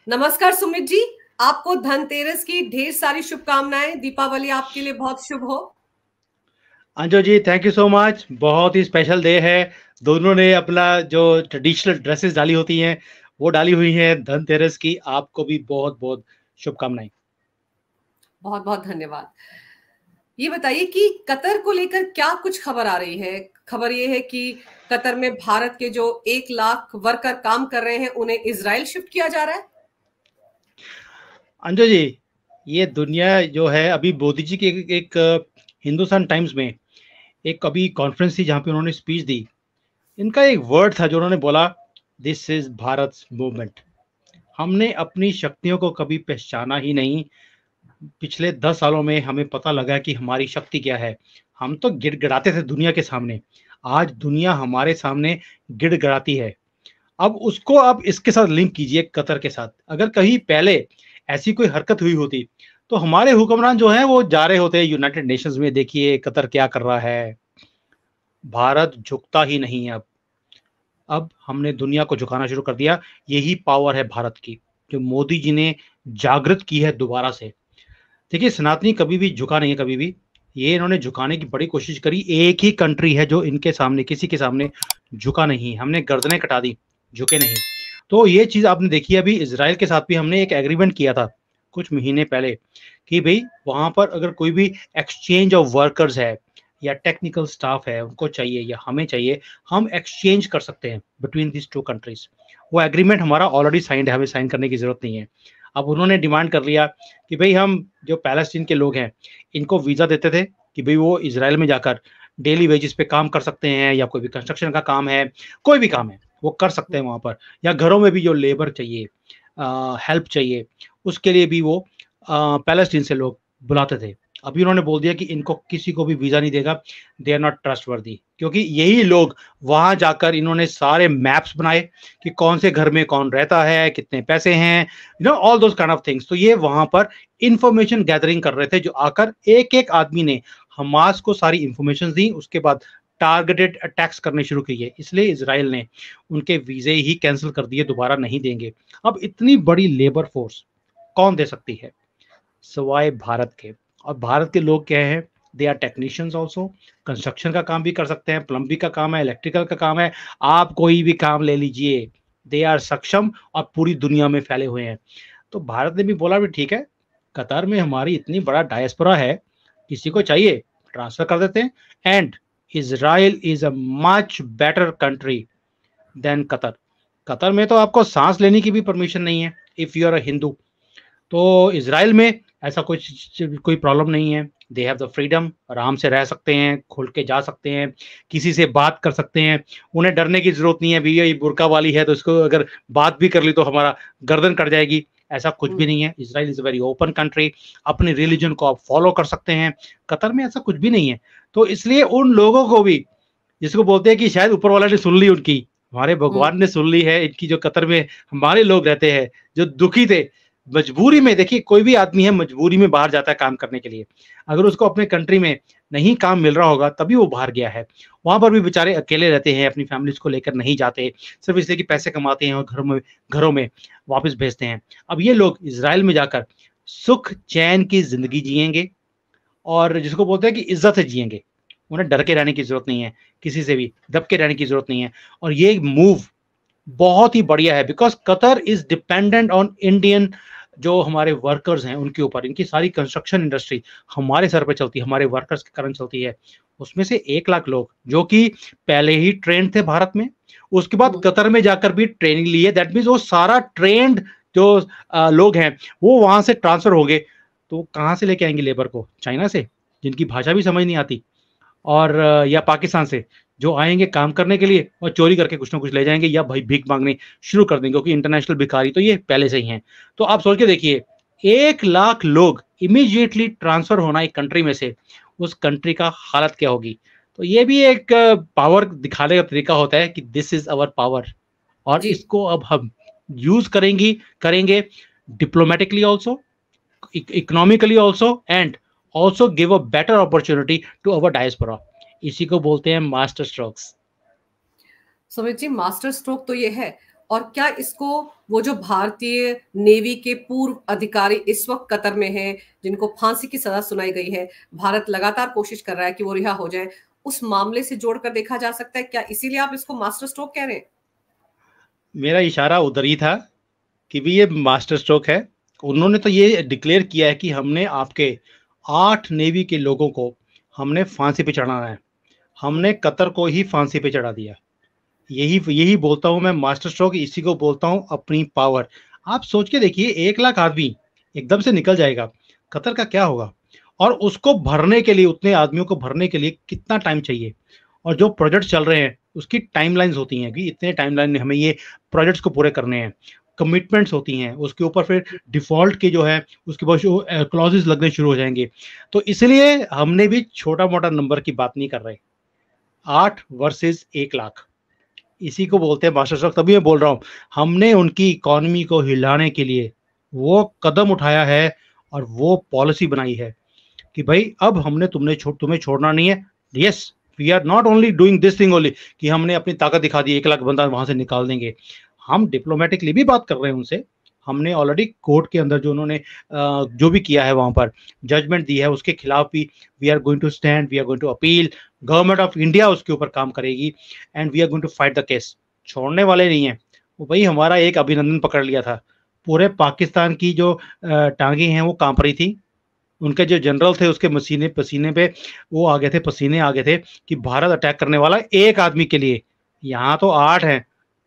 नमस्कार सुमित जी, आपको धनतेरस की ढेर सारी शुभकामनाएं। दीपावली आपके लिए बहुत शुभ हो। Anju ji, thank you so much. बहुत ही स्पेशल डे है। दोनों ने अपना जो ट्रेडिशनल ड्रेसेस डाली होती हैं वो डाली हुई हैं धनतेरस की। आपको भी बहुत बहुत शुभकामनाएं। बहुत बहुत धन्यवाद। ये बताइए कि कतर को लेकर क्या कुछ खबर आ रही है। खबर ये है कि कतर में भारत के जो 1 लाख वर्कर काम कर रहे हैं उन्हें इजराइल शिफ्ट किया जा रहा है। अंजू जी, ये दुनिया जो है, अभी मोदी जी की एक हिंदुस्तान टाइम्स में एक अभी कॉन्फ्रेंस थी जहाँ पे उन्होंने स्पीच दी। इनका एक वर्ड था जो उन्होंने बोला, दिस इज भारत मूवमेंट। हमने अपनी शक्तियों को कभी पहचाना ही नहीं। पिछले 10 सालों में हमें पता लगा कि हमारी शक्ति क्या है। हम तो गिड़गिड़ाते थे दुनिया के सामने, आज दुनिया हमारे सामने गिड़गिड़ाती है। अब उसको आप इसके साथ लिंक कीजिए कतर के साथ। अगर कहीं पहले ऐसी कोई हरकत हुई होती तो हमारे हुक्मरान जो हैं वो जा रहे होते यूनाइटेड नेशंस में, देखिए कतर क्या कर रहा है। भारत झुकता ही नहीं है। अब हमने दुनिया को झुकाना शुरू कर दिया। यही पावर है भारत की, जो मोदी जी ने जागृत की है दोबारा से। देखिए, सनातनी कभी भी झुका नहीं है, कभी भी। ये इन्होंने झुकाने की बड़ी कोशिश करी। एक ही कंट्री है जो इनके सामने, किसी के सामने झुका नहीं। हमने गर्दनें कटा दी, झुके नहीं। तो ये चीज आपने देखी। अभी इसराइल के साथ भी हमने एक एग्रीमेंट किया था कुछ महीने पहले कि भाई वहां पर अगर कोई भी एक्सचेंज ऑफ वर्कर्स है या टेक्निकल स्टाफ है, उनको चाहिए या हमें चाहिए, हम एक्सचेंज कर सकते हैं बिटवीन दिस टू कंट्रीज। वो एग्रीमेंट हमारा ऑलरेडी साइंड है, हमें साइन करने की जरूरत नहीं है। अब उन्होंने डिमांड कर लिया कि भाई हम जो पैलेस्टीन के लोग हैं इनको वीज़ा देते थे कि भाई वो इसराइल में जाकर डेली वेजेस पे काम कर सकते हैं, या कोई भी कंस्ट्रक्शन का काम है, कोई भी काम है वो कर सकते हैं वहाँ पर। या घरों में भी जो लेबर चाहिए, हेल्प चाहिए, उसके लिए भी वो पैलेस्टीन से लोग बुलाते थे। अभी उन्होंने बोल दिया कि इनको किसी को भी वीज़ा नहीं देगा। दे आर नॉट ट्रस्टवर्दी, क्योंकि यही लोग वहां जाकर इन्होंने सारे मैप्स बनाए कि कौन से घर में कौन रहता है, कितने पैसे हैं, all those kind of things. तो ये वहां पर इंफॉर्मेशन गैदरिंग कर रहे थे, जो आकर एक एक आदमी ने हमास को सारी इंफॉर्मेशन दी। उसके बाद टारगेटेड अटैक्स करने शुरू किए। इसलिए इसराइल ने उनके वीजे ही कैंसिल कर दिए, दोबारा नहीं देंगे। अब इतनी बड़ी लेबर फोर्स कौन दे सकती है सिवाय भारत के। और भारत के लोग क्या है, they are technicians also. Construction का काम भी कर सकते हैं, प्लम्बिंग का काम है, इलेक्ट्रिकल का काम है, आप कोई भी काम ले लीजिए। दे आर सक्षम और पूरी दुनिया में फैले हुए हैं। तो भारत ने भी बोला भी ठीक है, कतार में हमारी इतनी बड़ा डायस्पोरा है, किसी को चाहिए ट्रांसफर कर देते हैं। And Israel is a much better country than Qatar. Qatar में तो आपको सांस लेने की भी परमिशन नहीं है if you are a Hindu. तो इसराइल में ऐसा कोई प्रॉब्लम नहीं है। दे हैव द फ्रीडम, आराम से रह सकते हैं, खुल के जा सकते हैं, किसी से बात कर सकते हैं। उन्हें डरने की जरूरत नहीं है भैया ये बुर्का वाली है तो इसको अगर बात भी कर ली तो हमारा गर्दन कट जाएगी। ऐसा कुछ भी नहीं है। Israel is a very open country. अपने रिलीजन को आप फॉलो कर सकते हैं। कतर में ऐसा कुछ भी नहीं है। तो इसलिए उन लोगों को भी, जिसको बोलते हैं कि शायद ऊपर वाला ने सुन ली उनकी, हमारे भगवान ने सुन ली है इनकी, जो कतर में हमारे लोग रहते हैं जो दुखी थे मजबूरी में। देखिए, कोई भी आदमी है मजबूरी में बाहर जाता है काम करने के लिए। अगर उसको अपने कंट्री में नहीं काम मिल रहा होगा तभी वो बाहर गया है। वहां पर भी बेचारे अकेले रहते हैं, अपनी फैमिलीज को लेकर नहीं जाते, सिर्फ इसलिए कि पैसे कमाते हैं और घरों में वापस भेजते हैं। अब ये लोग इसराइल में जाकर सुख चैन की जिंदगी जिएंगे, और जिसको बोलते हैं कि इज्जत से जिएंगे। उन्हें डर के रहने की जरूरत नहीं है, किसी से भी दब के रहने की जरूरत नहीं है। और ये मूव बहुत ही बढ़िया है, because Qatar is dependent on Indian जो हमारे वर्कर्स हैं उनके ऊपर। इनकी सारी कंस्ट्रक्शन इंडस्ट्री हमारे सर पे चलती है, हमारे वर्कर्स के कारण चलती है। उसमें से 1 लाख लोग जो कि पहले ही ट्रेंड थे भारत में, उसके बाद कतर में जाकर भी ट्रेनिंग ली है। दैट मीन्स वो सारा ट्रेंड जो लोग हैं वो वहां से ट्रांसफर हो गए। तो कहाँ से लेके आएंगे लेबर को? चाइना से, जिनकी भाषा भी समझ नहीं आती, और या पाकिस्तान से, जो आएंगे काम करने के लिए और चोरी करके कुछ ना कुछ ले जाएंगे, या भाई भीख मांगने शुरू कर देंगे, क्योंकि इंटरनेशनल भिखारी तो ये पहले से ही हैं। तो आप सोच के देखिए, 1 लाख लोग इमीडिएटली ट्रांसफर होना एक कंट्री में से, उस कंट्री का हालत क्या होगी। तो ये भी एक पावर दिखाने का तरीका होता है कि दिस इज अवर पावर। और जी। इसको अब हम यूज करेंगे diplomatically also, economically also, and also give a better opportunity to our diaspora. इसी को बोलते हैं master strokes. Sumit ji, master stroke तो ये है। और क्या इसको वो जो भारतीय नेवी के पूर्व अधिकारी इस वक्त कतर में हैं, जिनको फांसी की सजा सुनाई गई है, भारत लगातार कोशिश कर रहा है कि वो रिहा हो जाए, उस मामले से जोड़कर देखा जा सकता है क्या? इसीलिए आप इसको मास्टर स्ट्रोक कह रहे हैं? मेरा इशारा उधर ही था कि भी ये मास्टर स्ट्रोक है। उन्होंने तो ये डिक्लेयर किया है कि हमने आपके 8 नेवी के लोगों को हमने फांसी पे चढ़ाना है। हमने कतर को ही फांसी पे चढ़ा दिया। यही यही बोलता हूं मैं, मास्टर स्ट्रोक इसी को बोलता हूं, अपनी पावर। आप सोच के देखिए, 1 लाख आदमी एकदम से निकल जाएगा, कतर का क्या होगा? और उसको भरने के लिए, उतने आदमियों को भरने के लिए कितना टाइम चाहिए? और जो प्रोजेक्ट चल रहे हैं उसकी टाइमलाइंस होती हैं कि इतने टाइमलाइन में हमें ये प्रोजेक्ट्स को पूरे करने हैं, कमिटमेंट्स होती हैं, उसके ऊपर फिर डिफॉल्ट के जो है उसके बाद क्लॉजेस लगने शुरू हो जाएंगे। तो इसलिए हमने भी छोटा मोटा नंबर की बात नहीं कर रहे। 8 वर्सेस 1 लाख, इसी को बोलते हैं मास्टर स्ट्रोक। तभी मैं बोल रहा हूँ, हमने उनकी इकोनॉमी को हिलाने के लिए वो कदम उठाया है और वो पॉलिसी बनाई है कि भाई अब हमने तुम्हें छोड़ना नहीं है। Yes, we are not only doing this thing only कि हमने अपनी ताकत दिखा दी, 1 लाख बंदा वहां से निकाल देंगे। हम डिप्लोमेटिकली भी बात कर रहे हैं उनसे। हमने ऑलरेडी कोर्ट के अंदर जो उन्होंने जो भी किया है, वहां पर जजमेंट दी है, उसके खिलाफ भी we are going to stand, we are going to appeal. Government of India उसके ऊपर काम करेगी and we are going to fight the case. छोड़ने वाले नहीं है वो। भाई हमारा एक अभिनंदन पकड़ लिया था, पूरे पाकिस्तान की जो टांगे हैं वो कांप रही थी। उनके जो जनरल थे उसके मसीने पसीने पे वो आ गए थे, पसीने आ गए थे कि भारत अटैक करने वाला एक आदमी के लिए। यहाँ तो 8 हैं,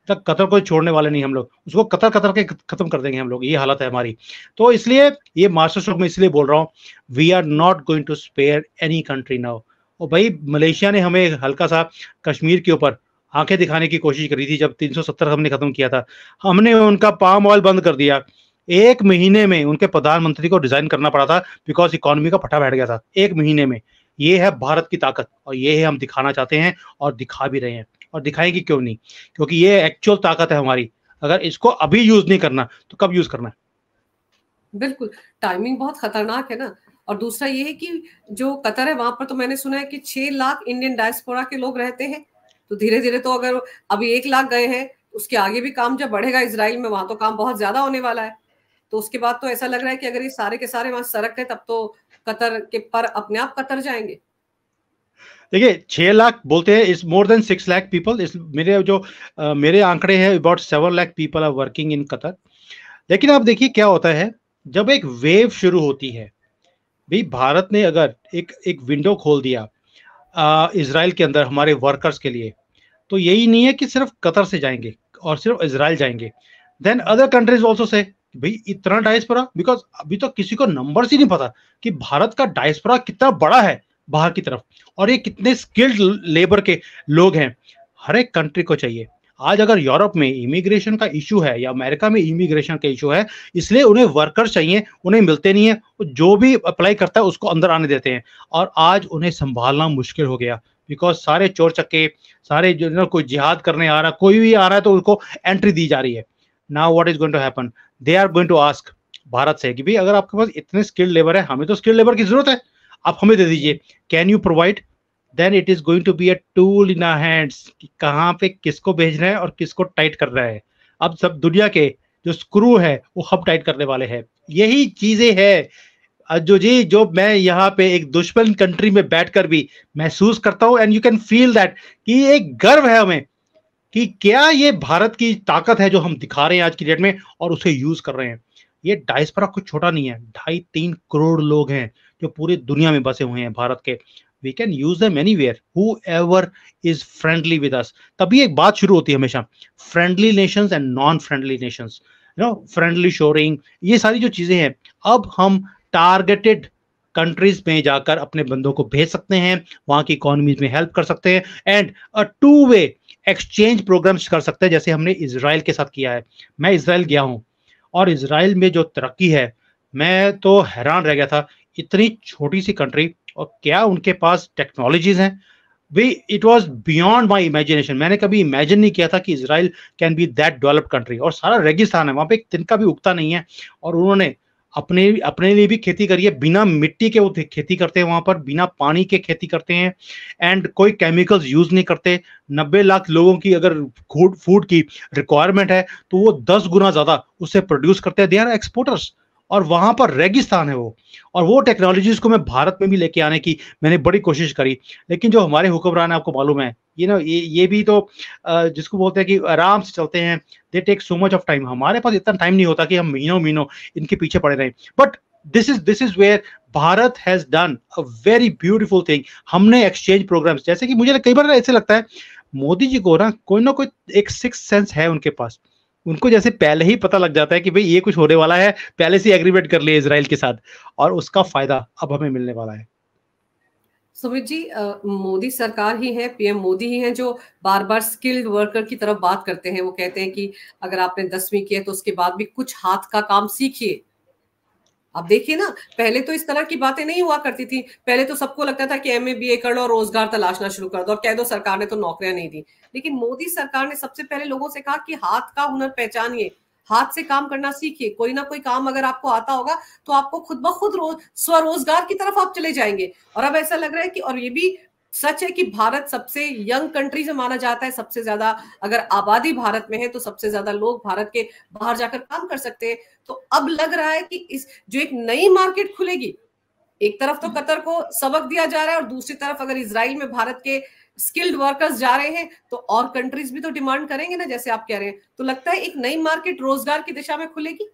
तक कतर को छोड़ने वाले नहीं हम लोग। उसको कतर कतर के खत्म कर देंगे हम लोग, ये हालत है हमारी। तो इसलिए ये मास्टर स्ट्रोक में इसलिए बोल रहा हूँ, we are not going to spare any country now. और भाई मलेशिया ने हमें हल्का सा कश्मीर के ऊपर आंखें दिखाने की कोशिश करी थी जब 370 हमने खत्म किया था। हमने उनका पाम ऑयल बंद कर दिया। 1 महीने में उनके प्रधानमंत्री को रिजाइन करना पड़ा था बिकॉज इकोनॉमी का फटा बैठ गया था 1 महीने में। ये है भारत की ताकत और ये है हम दिखाना चाहते हैं और दिखा भी रहे हैं। और दिखाएंगे क्यों नहीं, क्योंकि ये एक्चुअल ताकत है हमारी। अगर इसको अभी यूज नहीं करना तो कब यूज करना है? बिल्कुल, टाइमिंग बहुत खतरनाक है ना। और दूसरा ये है कि जो कतर है वहां पर तो मैंने सुना है कि 6 लाख इंडियन डायस्पोरा के लोग रहते हैं। तो धीरे धीरे तो अगर अभी 1 लाख गए हैं, उसके आगे भी काम जब बढ़ेगा इजराइल में, वहां तो काम बहुत ज्यादा होने वाला है। तो उसके बाद तो ऐसा लग रहा है कि अगर ये सारे के सारे वहां सड़क है, तब तो कतर के पर अपने आप कतर जाएंगे। देखिए 6 लाख बोलते हैं, is more than 6 lakh people. इस मेरे आंकड़े हैं, about 7 lakh people are working in Qatar. लेकिन आप देखिए क्या होता है जब एक वेव शुरू होती है। भाई भारत ने अगर एक विंडो खोल दिया इजराइल के अंदर हमारे वर्कर्स के लिए, तो यही नहीं है कि सिर्फ कतर से जाएंगे और सिर्फ इजराइल जाएंगे। Then other countries also say भाई इतना डायस्पोरा, बिकॉज अभी तो किसी को नंबर ही नहीं पता कि भारत का डायस्पोरा कितना बड़ा है बाहर की तरफ, और ये कितने स्किल्ड लेबर के लोग हैं। हर एक कंट्री को चाहिए। आज अगर यूरोप में इमिग्रेशन का इशू है या अमेरिका में इमिग्रेशन का इशू है, इसलिए उन्हें वर्कर चाहिए, उन्हें मिलते नहीं है। जो भी अप्लाई करता है उसको अंदर आने देते हैं, और आज उन्हें संभालना मुश्किल हो गया बिकॉज सारे चोर चक्के, सारे जो ना, कोई जिहाद करने आ रहा, कोई भी आ रहा है तो उनको एंट्री दी जा रही है। Now what is going to happen, they are going to ask Bharat से कि भाई अगर आपके पास इतने स्किल्ड लेबर है, हमें तो स्किल्ड लेबर की जरूरत है, आप हमें दे दीजिए, can you provide? Then it is going to be a tool in our hands कि कहाँ पे किसको भेजना है और किसको टाइट कर रहा है। अब सब दुनिया के जो स्क्रू है वो हम टाइट करने वाले हैं। यही चीजें है जो मैं यहाँ पे एक दुश्मन कंट्री में बैठकर भी महसूस करता हूँ। And you can feel that कि एक गर्व है हमें कि क्या ये भारत की ताकत है जो हम दिखा रहे हैं आज की डेट में और उसे यूज कर रहे हैं। ये डायस्पोरा कुछ छोटा नहीं है, 2.5-3 करोड़ लोग हैं जो पूरी दुनिया में बसे हुए हैं भारत के। We can use them anywhere, whoever is friendly with us. तभी एक बात शुरू होती है हमेशा, friendly nations and non friendly nations, friendly shoring, ये सारी जो चीजें हैं। अब हम टारगेटेड कंट्रीज में जाकर अपने बंदों को भेज सकते हैं, वहां की इकोनॉमीज में हेल्प कर सकते हैं, and a two way exchange programs कर सकते हैं जैसे हमने इजराइल के साथ किया है। मैं इजराइल गया हूं और इजराइल में जो तरक्की है, मैं तो हैरान रह गया था। इतनी छोटी सी कंट्री और क्या उनके पास टेक्नोलॉजीज हैं भाई, it was beyond my imagination. मैंने कभी इमेजिन नहीं किया था कि Israel can be that developed country. और सारा रेगिस्तान है वहां पे, एक तिनका भी उगता नहीं है, और उन्होंने अपने अपने लिए भी खेती करिए, बिना मिट्टी के वो खेती करते हैं वहां पर, बिना पानी के खेती करते हैं, एंड कोई केमिकल्स यूज नहीं करते। 90 लाख लोगों की अगर फूड की रिक्वायरमेंट है तो वो 10 गुना ज्यादा उससे प्रोड्यूस करते हैं। दे आर एक्सपोर्टर्स, और वहां पर रेगिस्तान है वो। और वो टेक्नोलॉजीज को मैं भारत में भी लेके आने की मैंने बड़ी कोशिश करी, लेकिन जो हमारे हुक्मरान है आपको मालूम है, ये भी तो जिसको बोलते हैं कि आराम से चलते हैं, they take so much of time. हमारे पास इतना टाइम नहीं होता कि हम महीनों महीनों इनके पीछे पड़े रहें। But this is where Bharat has done a very beautiful thing. हमने एक्सचेंज प्रोग्राम्स, जैसे कि मुझे कई बार ऐसे लगता है मोदी जी को ना कोई एक सिक्स सेंस है उनके पास। उनको जैसे पहले ही पता लग जाता है कि भाई ये कुछ होने वाला है, पहले से एग्रीमेंट कर लिया इजराइल के साथ, और उसका फायदा अब हमें मिलने वाला है। सुमित जी, मोदी सरकार ही है, पीएम मोदी ही हैं जो बार बार स्किल्ड वर्कर की तरफ बात करते हैं। वो कहते हैं कि अगर आपने 10वीं की है तो उसके बाद भी कुछ हाथ का काम सीखिए। अब देखिए ना, पहले तो इस तरह की बातें नहीं हुआ करती थी। पहले तो सबको लगता था कि एमए बीए कर लो और रोजगार तलाशना शुरू कर दो और कह दो सरकार ने तो नौकरियां नहीं दी। लेकिन मोदी सरकार ने सबसे पहले लोगों से कहा कि हाथ का हुनर पहचानिए, हाथ से काम करना सीखिए। कोई ना कोई काम अगर आपको आता होगा तो आपको खुद ब खुद स्वरोजगार की तरफ आप चले जाएंगे। और अब ऐसा लग रहा है कि, और ये भी सच है कि भारत सबसे यंग कंट्री से माना जाता है। सबसे ज्यादा अगर आबादी भारत में है तो सबसे ज्यादा लोग भारत के बाहर जाकर काम कर सकते हैं। तो अब लग रहा है कि इस जो एक नई मार्केट खुलेगी, एक तरफ तो कतर को सबक दिया जा रहा है और दूसरी तरफ अगर इजराइल में भारत के स्किल्ड वर्कर्स जा रहे हैं तो और कंट्रीज भी तो डिमांड करेंगे ना, जैसे आप कह रहे हैं। तो लगता है एक नई मार्केट रोजगार की दिशा में खुलेगी।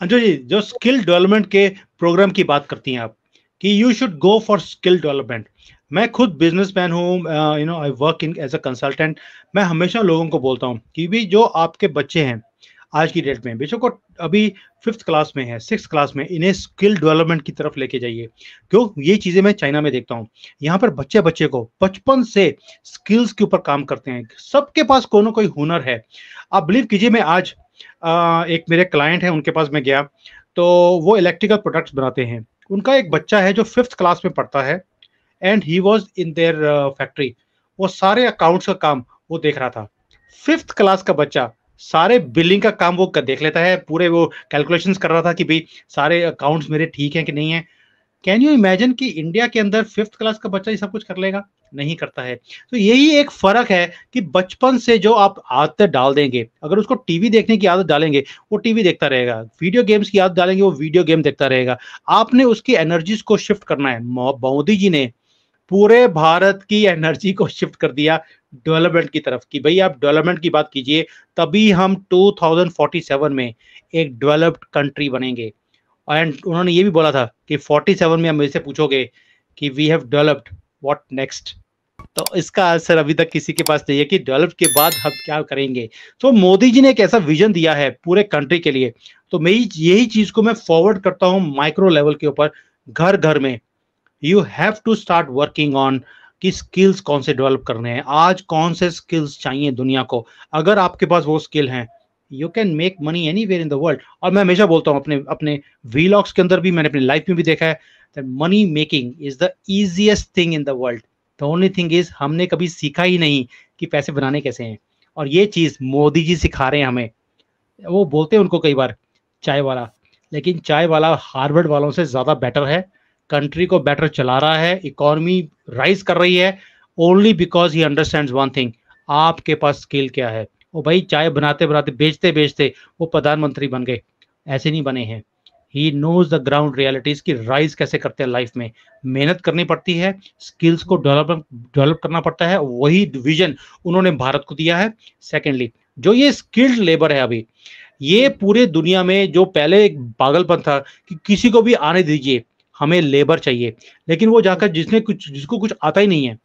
अंजू जी, जो स्किल डेवलपमेंट के प्रोग्राम की बात करती हैं आप कि you should go for skill development. मैं खुद बिजनेसमैन हूँ, I work in as a consultant. मैं हमेशा लोगों को बोलता हूँ कि भी जो आपके बच्चे हैं आज की डेट में, बेशक वो अभी 5th क्लास में है, 6th क्लास में, इन्हें स्किल डेवलपमेंट की तरफ लेके जाइए। क्यों? ये चीजें मैं चाइना में देखता हूँ। यहाँ पर बच्चे बच्चे को बचपन से स्किल्स के ऊपर काम करते हैं। सबके पास कोई ना कोई हुनर है। आप बिलीव कीजिए, मैं आज एक मेरे क्लाइंट है, उनके पास मैं गया तो वो इलेक्ट्रिकल प्रोडक्ट्स बनाते हैं। उनका एक बच्चा है जो 5th क्लास में पढ़ता है, and he was in their factory. वो सारे अकाउंट्स का काम वो देख रहा था। 5th क्लास का बच्चा सारे बिलिंग का काम वो देख लेता है, पूरे वो कैलकुलेशंस कर रहा था कि भाई सारे अकाउंट्स मेरे ठीक हैं कि नहीं है। कैन यू इमेजिन कि इंडिया के अंदर 5th क्लास का बच्चा ये सब कुछ कर लेगा? नहीं करता है। तो यही एक फर्क है कि बचपन से जो आप आदतें डाल देंगे, अगर उसको टीवी देखने की आदत डालेंगे वो टीवी देखता रहेगा, वीडियो गेम्स की आदत डालेंगे वो वीडियो गेम देखता रहेगा। आपने उसकी एनर्जीज को शिफ्ट करना है। मोदी जी ने पूरे भारत की एनर्जी को शिफ्ट कर दिया डेवलपमेंट की तरफ कि भाई आप डेवलपमेंट की बात कीजिए, तभी हम 2047 में एक डेवलप्ड कंट्री बनेंगे। एंड उन्होंने ये भी बोला था कि 47 में हम मेरे से पूछोगे कि we have developed what next, तो इसका आंसर अभी तक किसी के पास नहीं है कि डेवलप के बाद हम क्या करेंगे। तो मोदी जी ने एक ऐसा विजन दिया है पूरे कंट्री के लिए। तो मैं यही चीज को मैं फॉरवर्ड करता हूँ माइक्रो लेवल के ऊपर, घर घर में। You have to start working on कि स्किल्स कौन से डेवलप करने हैं, आज कौन से स्किल्स चाहिए दुनिया को। अगर आपके पास वो स्किल हैं, you can make money anywhere in the world. और मैं हमेशा बोलता हूँ, अपने अपने वीलॉग्स के अंदर भी, मैंने अपनी लाइफ में भी देखा है, that money making is the easiest thing in the world. The only thing is हमने कभी सीखा ही नहीं कि पैसे बनाने कैसे हैं, और ये चीज मोदी जी सिखा रहे हैं हमें। वो बोलते हैं उनको कई बार चाय वाला, लेकिन चाय वाला हार्वर्ड वालों से ज्यादा बेटर है, कंट्री को बेटर चला रहा है, इकोनॉमी राइज कर रही है, only because he understands one thing, आपके पास स्किल क्या है। वो भाई चाय बनाते बनाते बेचते बेचते वो प्रधानमंत्री बन गए, ऐसे नहीं बने हैं। He knows the ground realities की राइज कैसे करते हैं लाइफ में। मेहनत करनी पड़ती है, स्किल्स को डेवलप करना पड़ता है, वही विजन उन्होंने भारत को दिया है। सेकेंडली, जो ये स्किल्ड लेबर है अभी, ये पूरे दुनिया में जो पहले एक पागलपन था कि किसी को भी आने दीजिए, हमें लेबर चाहिए, लेकिन वो जाकर जिसको कुछ आता ही नहीं है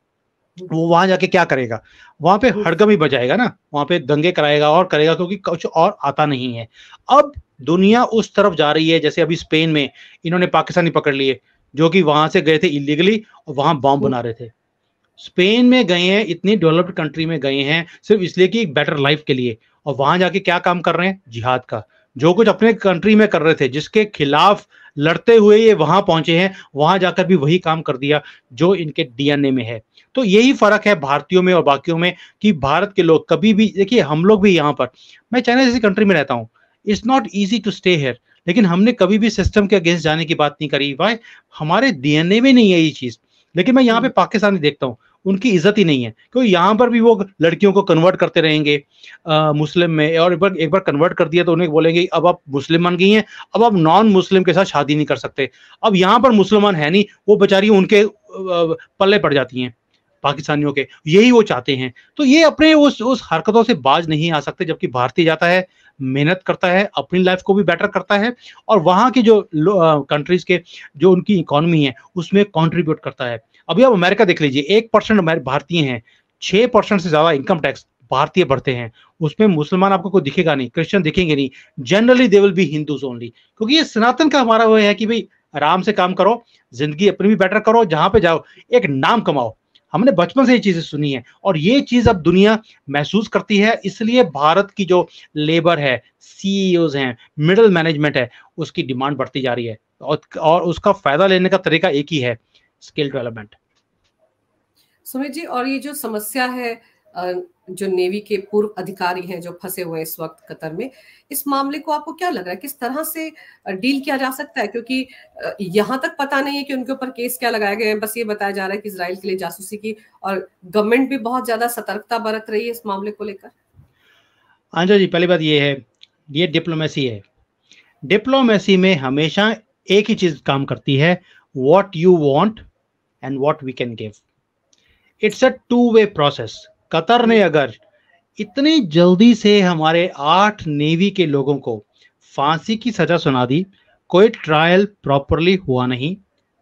वो वहां जाके क्या करेगा? वहां पे हड़कंप ही बजाएगा ना, वहां पे दंगे कराएगा और करेगा, क्योंकि कुछ और आता नहीं है। अब दुनिया उस तरफ जा रही है, जैसे अभी स्पेन में इन्होंने पाकिस्तानी पकड़ लिए जो कि वहां से गए थे इलीगली और वहां बॉम्ब बना रहे थे। स्पेन में गए हैं, इतनी डेवलप्ड कंट्री में गए हैं सिर्फ इसलिए कि एक बेटर लाइफ के लिए, और वहां जाके क्या काम कर रहे हैं? जिहाद का। जो कुछ अपने कंट्री में कर रहे थे, जिसके खिलाफ लड़ते हुए ये वहां पहुंचे हैं, वहां जाकर भी वही काम कर दिया जो इनके डीएनए में है। तो यही फर्क है भारतीयों में और बाकियों में कि भारत के लोग कभी भी, देखिए हम लोग भी यहाँ पर, मैं चाइना जैसी कंट्री में रहता हूँ, it's not easy to stay here, लेकिन हमने कभी भी सिस्टम के अगेंस्ट जाने की बात नहीं करी। वाई? हमारे डीएनए में नहीं है ये चीज। लेकिन मैं यहाँ पे पाकिस्तानी देखता हूँ, उनकी इज्जत ही नहीं है, क्योंकि यहाँ पर भी वो लड़कियों को कन्वर्ट करते रहेंगे मुस्लिम में, और एक बार कन्वर्ट कर दिया तो उन्हें बोलेंगे अब आप मुस्लिम बन गई हैं, अब आप नॉन मुस्लिम के साथ शादी नहीं कर सकते। अब यहाँ पर मुसलमान है नहीं, वो बेचारी उनके पल्ले पड़ जाती हैं पाकिस्तानियों के, यही वो चाहते हैं। तो ये अपने उस हरकतों से बाज नहीं आ सकते, जबकि भारतीय जाता है, मेहनत करता है, अपनी लाइफ को भी बेटर करता है, और वहां की जो कंट्रीज के जो उनकी इकोनॉमी है उसमें कंट्रीब्यूट करता है। अभी आप अमेरिका देख लीजिए, 1% भारतीय हैं, 6% से ज्यादा इनकम टैक्स भारतीय भरते हैं। उसमें मुसलमान आपको कोई दिखेगा नहीं, क्रिश्चियन दिखेंगे नहीं, generally they will be Hindus only. क्योंकि ये सनातन का हमारा वो है कि भाई आराम से काम करो, जिंदगी अपनी भी बेटर करो, जहां पे जाओ एक नाम कमाओ। हमने बचपन से ये चीजें सुनी है, और ये चीज अब दुनिया महसूस करती है। इसलिए भारत की जो लेबर है, सीईओज हैं, मिडिल मैनेजमेंट है, उसकी डिमांड बढ़ती जा रही है, और उसका फायदा लेने का तरीका एक ही है, स्किल डेवलपमेंट। सुमित जी, और ये जो समस्या है, जो नेवी के पूर्व अधिकारी हैं जो फंसे हुए हैं इस वक्त कतर में, इस मामले को आपको क्या लग रहा है किस तरह से डील किया जा सकता है? क्योंकि यहाँ तक पता नहीं है कि उनके ऊपर केस क्या लगाए गए हैं, बस ये बताया जा रहा है कि इजराइल के लिए जासूसी की, और गवर्नमेंट भी बहुत ज्यादा सतर्कता बरत रही है इस मामले को लेकर। आंजा जी, पहली बात ये है, ये डिप्लोमेसी है। डिप्लोमेसी में हमेशा एक ही चीज काम करती है, what you want and what we can give. It's a two way process. Qatar ने अगर इतनी जल्दी से हमारे 8 नेवी के लोगों को फांसी की सजा सुना दी, कोई ट्रायल प्रॉपरली हुआ नहीं,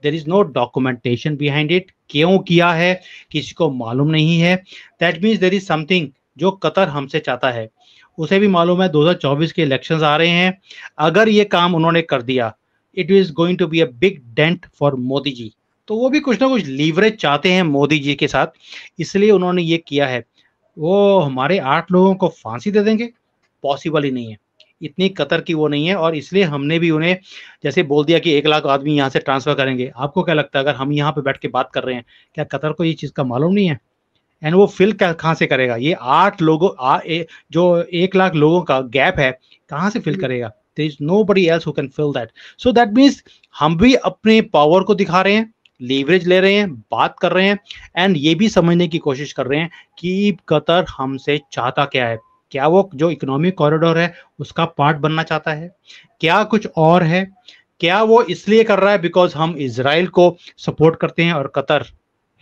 there is no documentation behind it, क्यों किया है किसी को मालूम नहीं है। That means there is something जो कतर हमसे चाहता है। उसे भी मालूम है 2024 के इलेक्शंस आ रहे हैं, अगर ये काम उन्होंने कर दिया, it is going to be a big dent for Modi ji. तो वो भी कुछ ना कुछ लीवरेज चाहते हैं मोदी जी के साथ, इसलिए उन्होंने ये किया है। वो हमारे 8 लोगों को फांसी दे देंगे, पॉसिबल ही नहीं है, इतनी कतर की वो नहीं है। और इसलिए हमने भी उन्हें जैसे बोल दिया कि 1 लाख आदमी यहाँ से ट्रांसफर करेंगे। आपको क्या लगता है, अगर हम यहाँ पे बैठ के बात कर रहे हैं, क्या कतर को ये चीज़ का मालूम नहीं है? एंड वो फिल कहाँ से करेगा? ये 8 लोगों जो 1 लाख लोगों का गैप है, कहाँ से फिल करेगा? There is nobody else who can fill that. So that means हम भी अपने पावर को दिखा रहे हैं, लीवरेज ले रहे हैं, बात कर रहे हैं, एंड ये भी समझने की कोशिश कर रहे हैं कि कतर हमसे चाहता क्या है। क्या वो जो इकोनॉमिक कॉरिडोर है उसका पार्ट बनना चाहता है, क्या कुछ और है? क्या वो इसलिए कर रहा है बिकॉज हम इजराइल को सपोर्ट करते हैं और कतर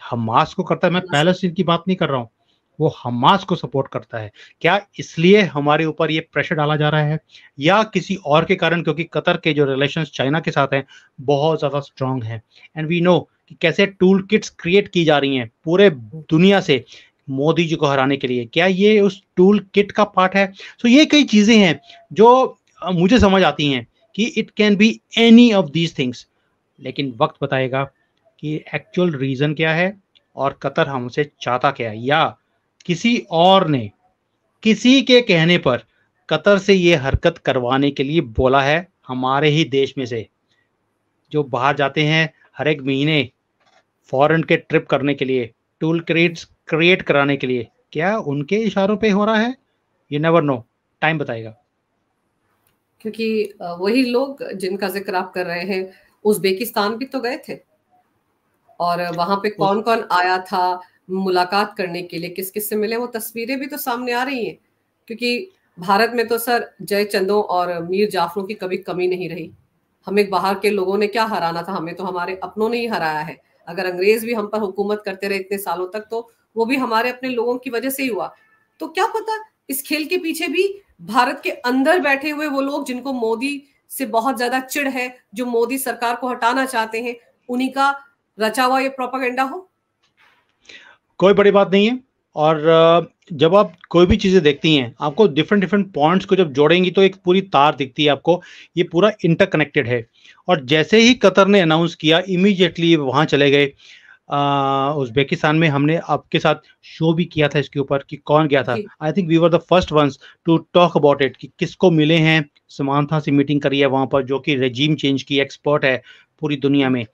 हमास को करता है? मैं पैलेस्टीन की बात नहीं कर रहा हूँ, वो हमास को सपोर्ट करता है। क्या इसलिए हमारे ऊपर ये प्रेशर डाला जा रहा है, या किसी और के कारण? क्योंकि कतर के जो रिलेशंस चाइना के साथ हैं बहुत ज़्यादा स्ट्रांग हैं, एंड वी नो कि कैसे टूल किट्स क्रिएट की जा रही हैं पूरे दुनिया से मोदी जी को हराने के लिए। क्या ये उस टूल किट का पार्ट है? सो ये कई चीज़ें हैं जो मुझे समझ आती हैं कि it can be any of these things, लेकिन वक्त बताएगा कि एक्चुअल रीज़न क्या है और कतर हमसे चाहता क्या है, या किसी और ने किसी के कहने पर कतर से ये हरकत करवाने के लिए बोला है। हमारे ही देश में से जो बाहर जाते हैं हर एक महीने फॉरेन के ट्रिप करने के लिए, टूल क्रिएट कराने के लिए, क्या उनके इशारों पे हो रहा है? यू नेवर नो, टाइम बताएगा। क्योंकि वही लोग जिनका जिक्र आप कर रहे हैं, उज़्बेकिस्तान भी तो गए थे, और वहां पे कौन कौन आया था मुलाकात करने के लिए, किस किस से मिले, वो तस्वीरें भी तो सामने आ रही हैं। क्योंकि भारत में तो सर जय चंदों और मीर जाफरों की कभी कमी नहीं रही। हमें बाहर के लोगों ने क्या हराना था, हमें तो हमारे अपनों ने ही हराया है। अगर अंग्रेज भी हम पर हुकूमत करते रहे इतने सालों तक, तो वो भी हमारे अपने लोगों की वजह से ही हुआ। तो क्या पता इस खेल के पीछे भी भारत के अंदर बैठे हुए वो लोग जिनको मोदी से बहुत ज्यादा चिढ़ है, जो मोदी सरकार को हटाना चाहते हैं, उन्हीं का रचा हुआ ये प्रोपेगेंडा हो। कोई बड़ी बात नहीं है। और जब आप कोई भी चीज़ें देखती हैं, आपको डिफरेंट डिफरेंट पॉइंट्स को जब जोड़ेंगी तो एक पूरी तार दिखती है आपको, ये पूरा इंटरकनेक्टेड है। और जैसे ही कतर ने अनाउंस किया, इमीडिएटली वहाँ चले गए। उज़्बेकिस्तान में हमने आपके साथ शो भी किया था इसके ऊपर कि कौन गया था। I think we were the first ones to talk about it कि किसको मिले हैं। समांथा से मीटिंग करी है वहाँ पर, जो कि रेजीम चेंज की एक्सपर्ट है पूरी दुनिया में,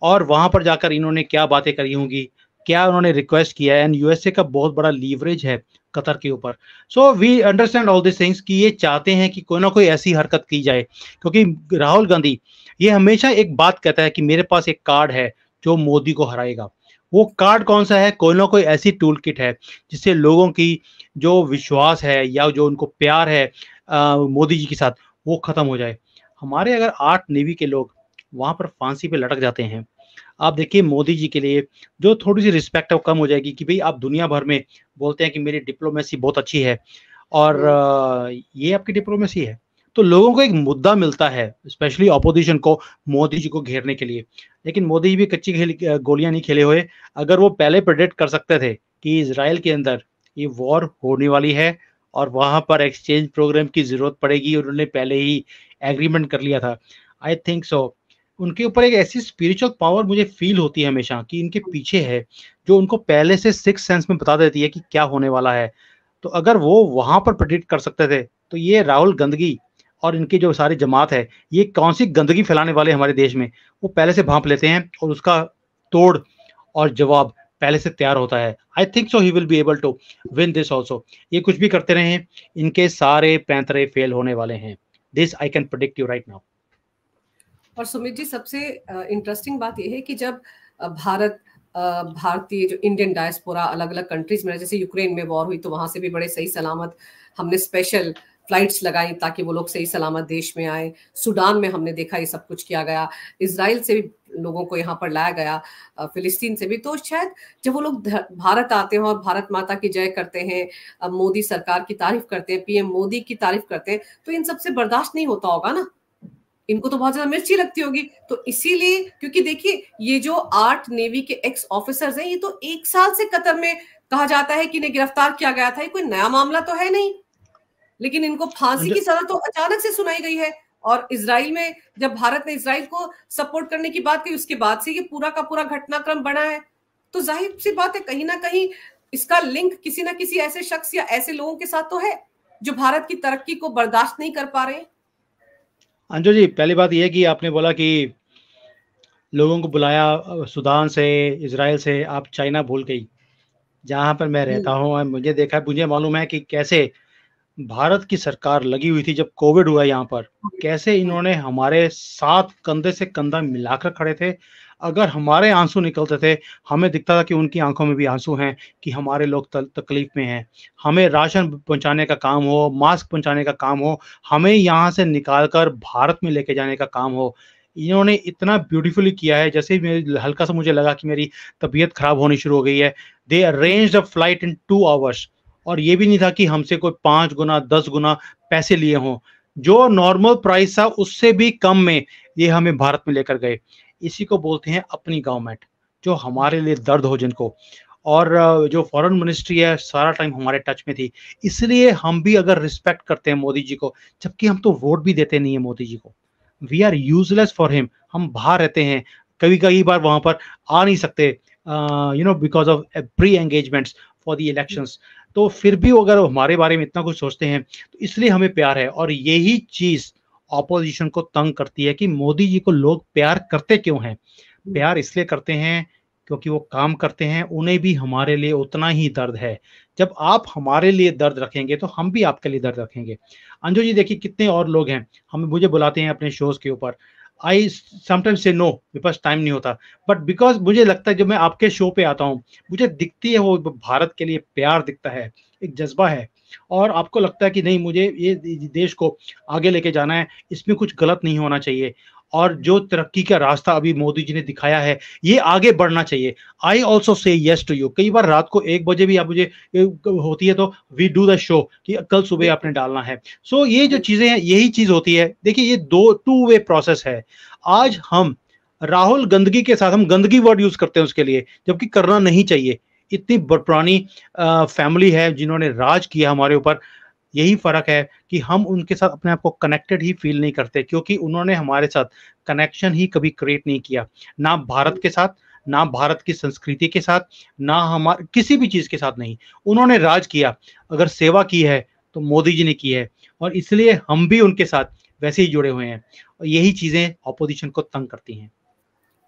और वहाँ पर जाकर इन्होंने क्या बातें करी होंगी, क्या उन्होंने रिक्वेस्ट किया है। एंड यूएसए का बहुत बड़ा लीवरेज है कतर के ऊपर। So we understand all this things कि ये चाहते हैं कि कोई ना कोई ऐसी हरकत की जाए, क्योंकि राहुल गांधी ये हमेशा एक बात कहता है कि मेरे पास एक कार्ड है जो मोदी को हराएगा। वो कार्ड कौन सा है? कोई ना कोई ऐसी टूल किट है जिससे लोगों की जो विश्वास है या जो उनको प्यार है मोदी जी के साथ, वो खत्म हो जाए। हमारे अगर 8 नेवी के लोग वहां पर फांसी पे लटक जाते हैं, आप देखिए मोदी जी के लिए जो थोड़ी सी रिस्पेक्ट है वो कम हो जाएगी कि भाई आप दुनिया भर में बोलते हैं कि मेरी डिप्लोमेसी बहुत अच्छी है और ये आपकी डिप्लोमेसी है। तो लोगों को एक मुद्दा मिलता है, स्पेशली ऑपोजिशन को, मोदी जी को घेरने के लिए। लेकिन मोदी जी भी कच्ची गोलियां नहीं खेले हुए। अगर वो पहले प्रेडिक्ट कर सकते थे कि इजराइल के अंदर ये वॉर होने वाली है और वहां पर एक्सचेंज प्रोग्राम की जरूरत पड़ेगी, उन्होंने पहले ही एग्रीमेंट कर लिया था। आई थिंक सो उनके ऊपर एक ऐसी स्पिरिचुअल पावर मुझे फील होती है हमेशा कि इनके पीछे है, जो उनको पहले से सिक्स सेंस में बता देती है कि क्या होने वाला है। तो अगर वो वहां पर प्रेडिक्ट कर सकते थे तो ये राहुल गंदगी और इनकी जो सारी जमात है, ये कौन सी गंदगी फैलाने वाले हमारे देश में, वो पहले से भांप लेते हैं और उसका तोड़ और जवाब पहले से तैयार होता है। I think so he will be able to win this also. ये कुछ भी करते रहे, इनके सारे पैंतरे फेल होने वाले हैं। This I can predict you right now. और सुमित जी, सबसे इंटरेस्टिंग बात यह है कि जब भारतीय जो इंडियन डायस्पोरा अलग अलग कंट्रीज में, जैसे यूक्रेन में वॉर हुई तो वहां से भी बड़े सही सलामत हमने स्पेशल फ्लाइट्स लगाई ताकि वो लोग सही सलामत देश में आए। सूडान में हमने देखा ये सब कुछ किया गया, इसराइल से भी लोगों को यहाँ पर लाया गया, फिलिस्तीन से भी। तो शायद जब वो लोग भारत आते हैं और भारत माता की जय करते हैं, मोदी सरकार की तारीफ करते हैं, पीएम मोदी की तारीफ करते हैं, तो इन सबसे बर्दाश्त नहीं होता होगा ना, इनको तो बहुत ज्यादा मिर्ची लगती होगी। तो इसीलिए, क्योंकि देखिए ये जो 8 नेवी के एक्स ऑफिसर्स हैं, ये तो 1 साल से कतर में कहा जाता है कि इन्हें गिरफ्तार किया गया था, ये कोई नया मामला तो है नहीं, लेकिन इनको फांसी की सजा तो अचानक से सुनाई गई है। और इजराइल में जब भारत ने इजराइल को सपोर्ट करने की बात की, उसके बाद से ये पूरा का पूरा घटनाक्रम बना है। तो जाहिर सी बात है कहीं ना कहीं इसका लिंक किसी ना किसी ऐसे शख्स या ऐसे लोगों के साथ तो है जो भारत की तरक्की को बर्दाश्त नहीं कर पा रहे। अंजू जी, पहली बात यह है कि आपने बोला कि लोगों को बुलाया सूडान से, इजराइल से, आप चाइना भूल गई। जहां पर मैं रहता हूँ और मुझे देखा, मुझे मालूम है कि कैसे भारत की सरकार लगी हुई थी जब कोविड हुआ यहाँ पर, कैसे इन्होंने हमारे साथ कंधे से कंधा मिलाकर खड़े थे। अगर हमारे आंसू निकलते थे, हमें दिखता था कि उनकी आंखों में भी आंसू हैं कि हमारे लोग तकलीफ में हैं। हमें राशन पहुंचाने का काम हो, मास्क पहुंचाने का काम हो, हमें यहाँ से निकालकर भारत में लेके जाने का काम हो, इन्होंने इतना ब्यूटीफुली किया है। जैसे ही हल्का सा मुझे लगा कि मेरी तबीयत खराब होनी शुरू हो गई है, they arranged a flight in 2 hours. और ये भी नहीं था कि हमसे कोई 5 गुना 10 गुना पैसे लिए हों, जो नॉर्मल प्राइस था उससे भी कम में ये हमें भारत में लेकर गए। इसी को बोलते हैं अपनी गवर्नमेंट, जो हमारे लिए दर्द हो जिनको। और जो फॉरेन मिनिस्ट्री है सारा टाइम हमारे टच में थी, इसलिए हम भी अगर रिस्पेक्ट करते हैं मोदी जी को, जबकि हम तो वोट भी देते नहीं है मोदी जी को, we are useless for him. हम बाहर रहते हैं, कभी कई बार वहां पर आ नहीं सकते, because of pre engagements for the elections. तो फिर भी अगर हमारे बारे में इतना कुछ सोचते हैं तो इसलिए हमें प्यार है। और यही चीज ऑपोजिशन को तंग करती है कि मोदी जी को लोग प्यार करते क्यों हैं। प्यार इसलिए करते हैं क्योंकि वो काम करते हैं, उन्हें भी हमारे लिए उतना ही दर्द है। जब आप हमारे लिए दर्द रखेंगे तो हम भी आपके लिए दर्द रखेंगे। अंजू जी, देखिए कितने और लोग हैं, मुझे बुलाते हैं अपने शोज के ऊपर। आई समटाइम्स से नो, मेरे पास टाइम नहीं होता, बट बिकॉज मुझे लगता है जब मैं आपके शो पे आता हूँ, मुझे दिखती है वो भारत के लिए प्यार दिखता है, एक जज्बा है। और आपको लगता है कि नहीं, मुझे ये देश को आगे लेके जाना है, इसमें कुछ गलत नहीं होना चाहिए। और जो तरक्की का रास्ता अभी मोदी जी ने दिखाया है, ये आगे बढ़ना चाहिए। I also say yes to you. कई बार रात को 1 बजे भी आप मुझे होती है तो वी डू द शो कि कल सुबह आपने डालना है। सो ये जो चीजें हैं, यही चीज होती है। देखिए ये 2 वे प्रोसेस है। आज हम राहुल गंदगी के साथ, हम गंदगी वर्ड यूज करते हैं उसके लिए, जबकि करना नहीं चाहिए। इतनी पुरानी फैमिली है जिन्होंने राज किया हमारे ऊपर। यही फर्क है कि हम उनके साथ अपने आप को कनेक्टेड ही फील नहीं करते, क्योंकि उन्होंने हमारे साथ कनेक्शन ही कभी क्रिएट नहीं किया, ना भारत के साथ, ना भारत की संस्कृति के साथ, ना हमारे किसी भी चीज के साथ नहीं। उन्होंने राज किया, अगर सेवा की है तो मोदी जी ने की है, और इसलिए हम भी उनके साथ वैसे ही जुड़े हुए हैं। और यही चीजें ऑपोजिशन को तंग करती हैं।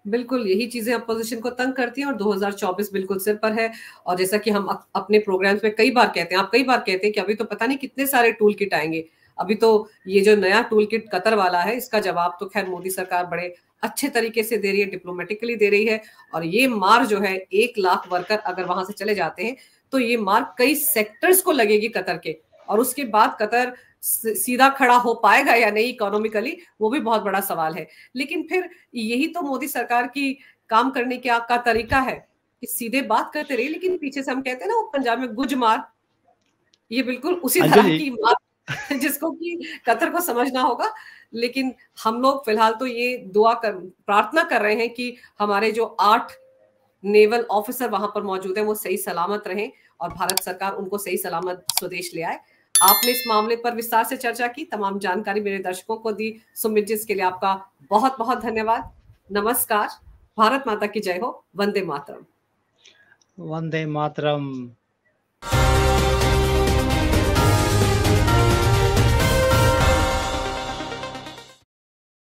बिल्कुल यही चीजें अपोजिशन को तंग करती हैं और 2024 बिल्कुल सिर पर है। और जैसा कि हम अपने प्रोग्राम्स में कई बार कहते हैं, आप कई बार कहते हैं कि अभी तो पता नहीं कितने सारे टूल किट आएंगे। अभी तो ये जो नया टूल किट कतर वाला है, इसका जवाब तो खैर मोदी सरकार बड़े अच्छे तरीके से दे रही है, डिप्लोमेटिकली दे रही है। और ये मार जो है 1 लाख वर्कर अगर वहां से चले जाते हैं तो ये मार कई सेक्टर्स को लगेगी कतर के। और उसके बाद कतर सीधा खड़ा हो पाएगा या नहीं इकोनॉमिकली, वो भी बहुत बड़ा सवाल है। लेकिन फिर यही तो मोदी सरकार की काम करने का तरीका है कि सीधे बात करते रहिए, लेकिन पीछे से हम कहते हैं ना वो पंजाब में गुज मार, ये बिल्कुल उसी तरह की मार जिसको कि कतर को समझना होगा। लेकिन हम लोग फिलहाल तो ये प्रार्थना कर रहे हैं कि हमारे जो 8 नेवल ऑफिसर वहां पर मौजूद हैं वो सही सलामत रहें और भारत सरकार उनको सही सलामत स्वदेश ले आए। आपने इस मामले पर विस्तार से चर्चा की, तमाम जानकारी मेरे दर्शकों को दी। सुमित जी, इसके लिए आपका बहुत बहुत धन्यवाद। नमस्कार। भारत माता की जय हो। वंदे मातरम। वंदे मातरम।